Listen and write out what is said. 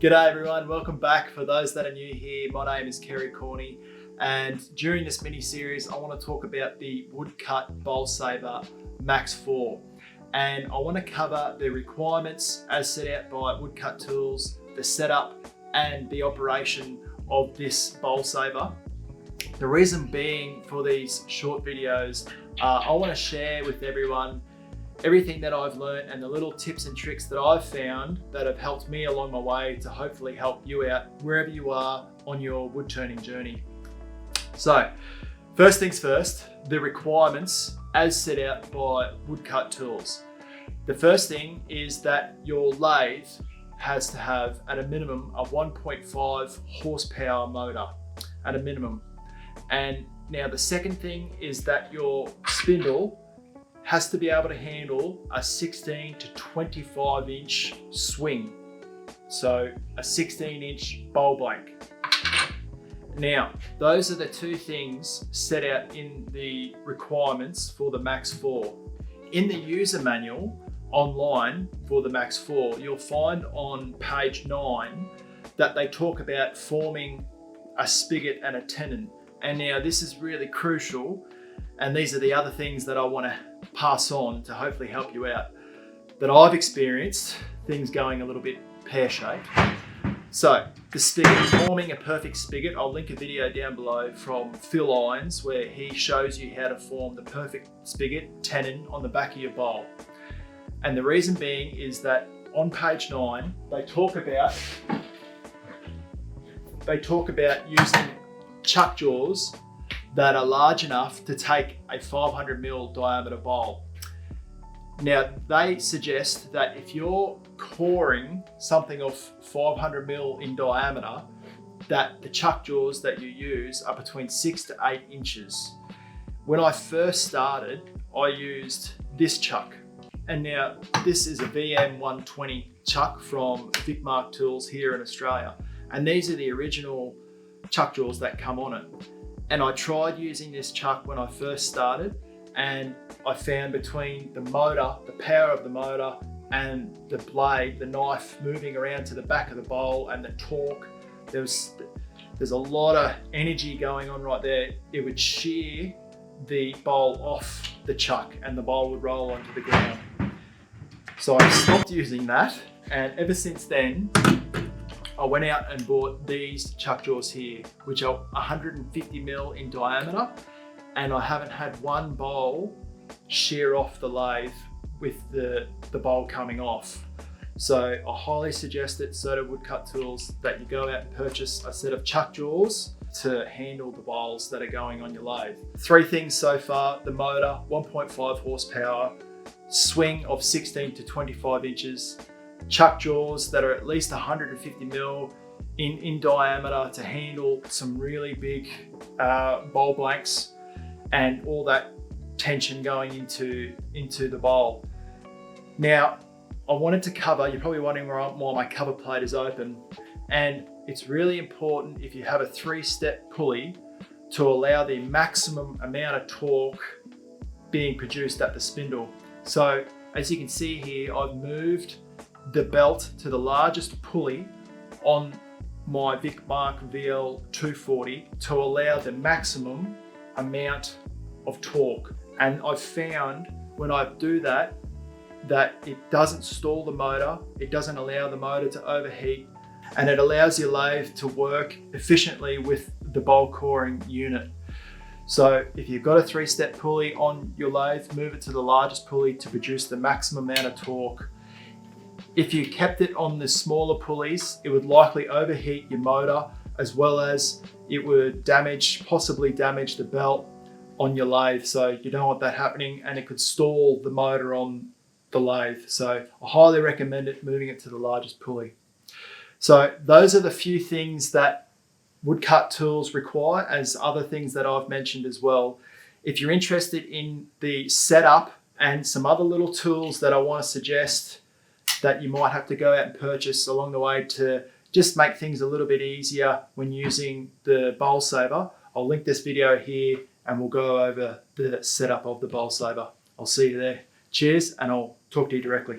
G'day everyone, welcome back. For those that are new here, my name is Kerry Corney, and during this mini series I want to talk about the Woodcut Bowl Saver Max 4, and I want to cover the requirements as set out by Woodcut Tools, the setup and the operation of this bowl saver. The reason being for these short videos, I want to share with everyone everything that I've learned and the little tips and tricks that I've found that have helped me along my way to hopefully help you out wherever you are on your wood turning journey. So first things first, the requirements as set out by Woodcut Tools. The first thing is that your lathe has to have at a minimum a 1.5 horsepower motor at a minimum. And now the second thing is that your spindle has to be able to handle a 16 to 25 inch swing. So a 16-inch bowl blank. Now, those are the two things set out in the requirements for the Max 4. In the user manual online for the Max 4, you'll find on page 9 that they talk about forming a spigot and a tenon. And now this is really crucial, and these are the other things that I want to pass on to hopefully help you out, that I've experienced things going a little bit pear-shaped. So the spigot, forming a perfect spigot, I'll link a video down below from Phil Irons where he shows you how to form the perfect spigot tenon on the back of your bowl. And the reason being is that on page 9 they talk about using chuck jaws that are large enough to take a 500mm diameter bowl. Now they suggest that if you're coring something of 500mm in diameter, that the chuck jaws that you use are between 6 to 8 inches. When I first started, I used this chuck, and now this is a VM120 chuck from Vic Tools here in Australia, and these are the original chuck jaws that come on it. And I tried using this chuck when I first started, and I found between the motor, the power of the motor, and the blade, the knife moving around to the back of the bowl, and the torque, there's a lot of energy going on right there. It would shear the bowl off the chuck and the bowl would roll onto the ground. So I stopped using that, and ever since then, I went out and bought these chuck jaws here, which are 150mm in diameter, and I haven't had one bowl shear off the lathe with the bowl coming off. So I highly suggest it, so do Woodcut Tools, that you go out and purchase a set of chuck jaws to handle the bowls that are going on your lathe. 3 things so far: the motor, 1.5 horsepower, swing of 16 to 25 inches, chuck jaws that are at least 150mm in diameter to handle some really big bowl blanks, and all that tension going into the bowl. Now, I wanted to cover, you're probably wondering why my cover plate is open, and it's really important if you have a 3-step pulley to allow the maximum amount of torque being produced at the spindle. So as you can see here, I've moved the belt to the largest pulley on my Vic VL 240 to allow the maximum amount of torque. And I've found when I do that it doesn't stall the motor, it doesn't allow the motor to overheat, and it allows your lathe to work efficiently with the bowl coring unit. So if you've got a 3-step pulley on your lathe, move it to the largest pulley to produce the maximum amount of torque. If you kept it on the smaller pulleys, it would likely overheat your motor, as well as it would possibly damage the belt on your lathe. So you don't want that happening, and it could stall the motor on the lathe. So I highly recommend moving it to the largest pulley. So those are the few things that Woodcut Tools require, as other things that I've mentioned as well. If you're interested in the setup and some other little tools that I want to suggest that you might have to go out and purchase along the way to just make things a little bit easier when using the bowl saver, I'll link this video here and we'll go over the setup of the bowl saver. I'll see you there. Cheers, and I'll talk to you directly.